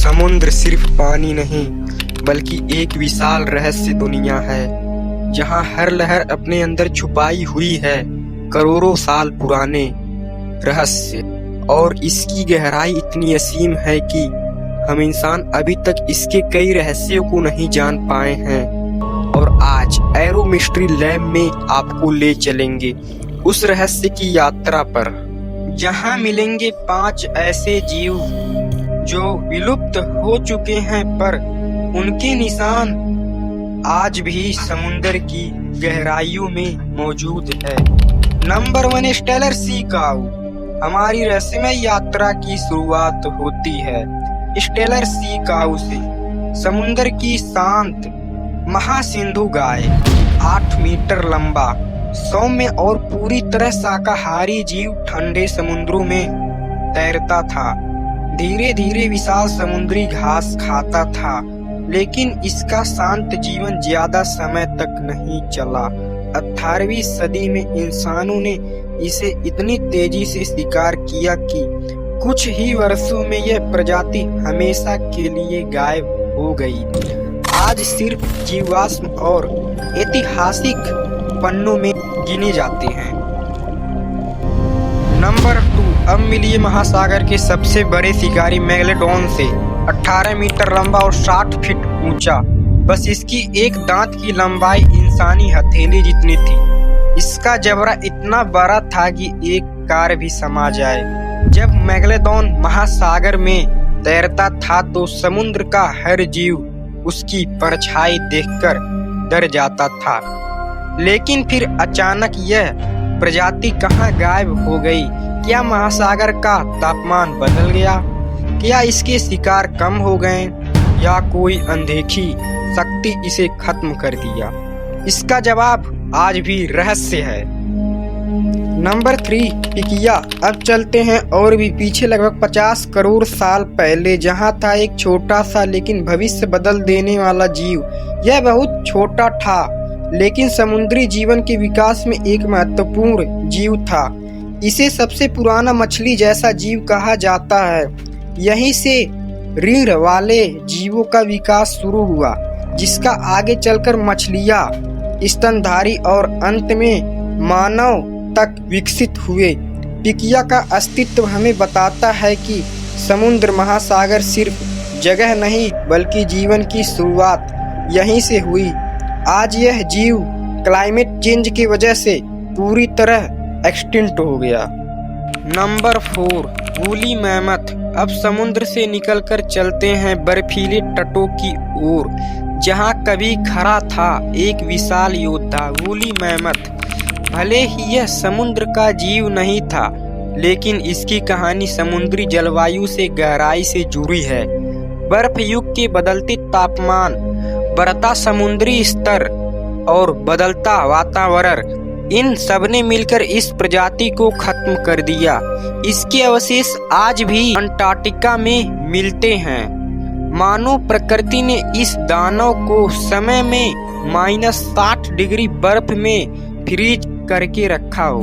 समुद्र सिर्फ पानी नहीं बल्कि एक विशाल रहस्य दुनिया है, जहां हर लहर अपने अंदर छुपाई हुई है करोड़ों साल पुराने रहस्य। और इसकी गहराई इतनी असीम है कि हम इंसान अभी तक इसके कई रहस्यों को नहीं जान पाए हैं। और आज एरो मिस्ट्री लैब में आपको ले चलेंगे उस रहस्य की यात्रा पर, जहां मिलेंगे 5 ऐसे जीव जो विलुप्त हो चुके हैं, पर उनके निशान आज भी समुद्र की गहराइयों में मौजूद है। नंबर 1, स्टेलर सी काऊ। हमारी रहस्यमय यात्रा की शुरुआत होती है स्टेलर सी काऊ से। समुद्र की शांत महासिंधु गाय, 8 मीटर लंबा, सौम्य और पूरी तरह शाकाहारी जीव ठंडे समुद्रों में तैरता था। धीरे धीरे विशाल समुद्री घास खाता था, लेकिन इसका शांत जीवन ज्यादा समय तक नहीं चला। 18वीं सदी में इंसानों ने इसे इतनी तेजी से शिकार किया कि कुछ ही वर्षों में यह प्रजाति हमेशा के लिए गायब हो गई। आज सिर्फ जीवाश्म और ऐतिहासिक पन्नों में गिने जाते हैं। नंबर 2, अब मिलिए महासागर के सबसे बड़े शिकारी मेगलेडोन से। 18 मीटर लंबा और 60 फीट ऊंचा, बस इसकी एक दांत की लंबाई इंसानी हथेली जितनी थी। इसका जबड़ा इतना बड़ा था कि एक कार भी समा जाए। जब मेगलेडोन महासागर में तैरता था तो समुद्र का हर जीव उसकी परछाई देखकर डर जाता था। लेकिन फिर अचानक यह प्रजाति कहाँ गायब हो गई? क्या महासागर का तापमान बदल गया? क्या इसके शिकार कम हो गए, या कोई अनदेखी शक्ति इसे खत्म कर दिया? इसका जवाब आज भी रहस्य है। नंबर 3, पिकिया। अब चलते हैं और भी पीछे, लगभग 50 करोड़ साल पहले, जहां था एक छोटा सा लेकिन भविष्य बदल देने वाला जीव। यह बहुत छोटा था, लेकिन समुद्री जीवन के विकास में एक महत्वपूर्ण जीव था। इसे सबसे पुराना मछली जैसा जीव कहा जाता है। यहीं से रीढ़ वाले जीवों का विकास शुरू हुआ, जिसका आगे चलकर मछलियां, स्तनधारी और अंत में मानव तक विकसित हुए। पिकिया का अस्तित्व हमें बताता है कि समुद्र महासागर सिर्फ जगह नहीं बल्कि जीवन की शुरुआत यहीं से हुई। आज यह जीव क्लाइमेट चेंज की वजह से पूरी तरह एक्सटिंक्ट हो गया। Number 4, woolly mammoth. अब समुद्र से निकलकर चलते हैं बर्फीले तटों की ओर, जहां कभी खड़ा था एक विशाल योद्धा, वूली मैमथ। भले ही यह समुद्र का जीव नहीं था, लेकिन इसकी कहानी समुद्री जलवायु से गहराई से जुड़ी है। बर्फ युग के बदलते तापमान, बढ़ता समुद्री स्तर और बदलता वातावरण, इन सब ने मिलकर इस प्रजाति को खत्म कर दिया। इसके अवशेष आज भी अंटार्कटिका में मिलते हैं, मानो प्रकृति ने इस दानव को समय में -60 डिग्री बर्फ में फ्रीज करके रखा हो।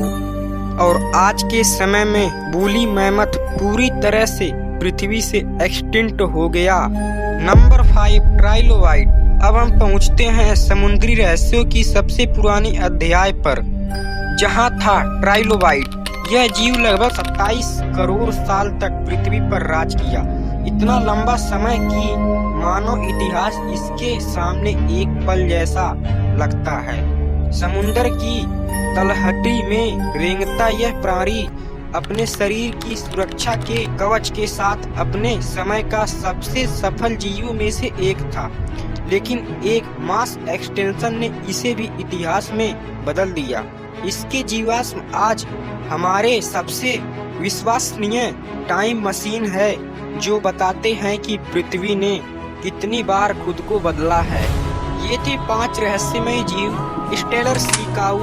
और आज के समय में वूली मैमथ पूरी तरह से पृथ्वी से एक्सटिंक्ट हो गया। Number 5, trilobite. अब हम पहुंचते हैं समुद्री रहस्यों की सबसे पुरानी अध्याय पर, जहां था ट्राइलोबाइट। यह जीव लगभग 27 करोड़ साल तक पृथ्वी पर राज किया। इतना लंबा समय कि मानव इतिहास इसके सामने एक पल जैसा लगता है। समुद्र की तलहटी में रेंगता यह प्राणी अपने शरीर की सुरक्षा के कवच के साथ अपने समय का सबसे सफल जीवों में से एक था। लेकिन एक मास एक्सटेंशन ने इसे भी इतिहास में बदल दिया। इसके जीवाश्म आज हमारे सबसे विश्वसनीय टाइम मशीन है, जो बताते हैं कि पृथ्वी ने कितनी बार खुद को बदला है। ये थे 5 रहस्यमय जीव, स्टेलर सी काऊ,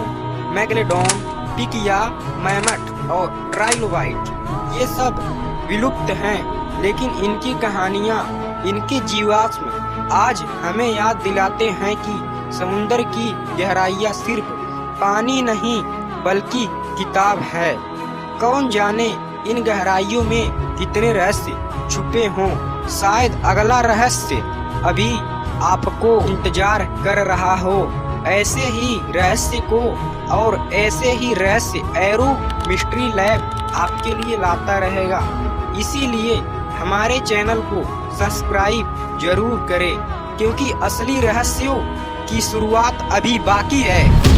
मेगलेडोन, पिकिया, मैमथ और ट्राइलोबाइट। ये सब विलुप्त हैं, लेकिन इनकी कहानियाँ, इनके जीवाश्म आज हमें याद दिलाते हैं कि समुद्र की गहराइयाँ सिर्फ पानी नहीं बल्कि किताब है। कौन जाने इन गहराइयों में कितने रहस्य छुपे हों। शायद अगला रहस्य अभी आपको इंतजार कर रहा हो। ऐसे ही रहस्य को और ऐसे ही रहस्य एरो मिस्ट्री लैब आपके लिए लाता रहेगा। इसीलिए हमारे चैनल को सब्सक्राइब जरूर करें, क्योंकि असली रहस्यों की शुरुआत अभी बाकी है।